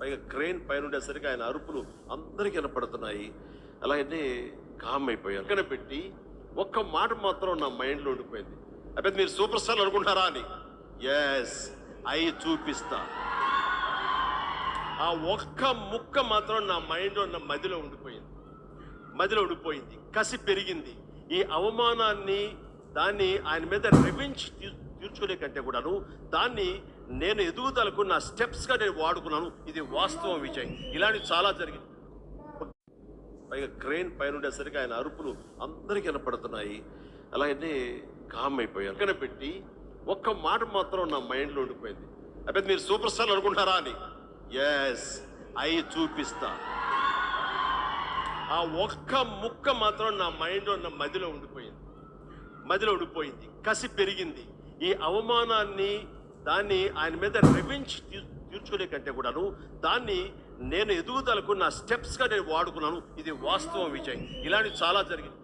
పైగా క్రెయిన్ పైన ఉండేసరికి ఆయన అరుపులు అందరికీ వినపడుతున్నాయి. అలాగనే కామ్ అయిపోయాను. పక్కన పెట్టి ఒక్క మాట మాత్రం నా మైండ్లో ఉండిపోయింది. అయితే మీరు సూపర్ స్టార్ అనుకుంటారా అని. ఎస్, అయి చూపిస్తా. ఆ ఒక్క ముక్క మాత్రం నా మైండ్లో నా మదిలో ఉండిపోయింది. కసి పెరిగింది. ఈ అవమానాన్ని దాన్ని ఆయన మీద రివెంజ్ తీర్చుకునే కంటే కూడాను దాన్ని నేను ఎదుగుదలకు నా స్టెప్స్గా నేను వాడుకున్నాను. ఇది వాస్తవం విజయ్. ఇలాంటివి చాలా జరిగింది. పైగా క్రెయిన్ పైన ఉండేసరికి ఆయన అరుపులు అందరికీ వినపడుతున్నాయి. అలాగనే కామ్ అయిపోయాను. పక్కన పెట్టి ఒక్క మాట మాత్రం నా మైండ్లో ఉండిపోయింది. అయితే మీరు సూపర్ స్టార్ అనుకుంటారా అని. ఎస్, అయి చూపిస్తా. ఆ ఒక్క ముక్క మాత్రం నా మైండ్లో నా మదిలో ఉండిపోయింది. కసి పెరిగింది. ఈ అవమానాన్ని దాన్ని ఆయన మీద రివెంజ్ తీర్చుకునే కంటే కూడాను దాన్ని నేను ఎదుగుదలకు నా స్టెప్స్గా నేను వాడుకున్నాను. ఇది వాస్తవం విజయ్. ఇలాంటివి చాలా జరిగింది.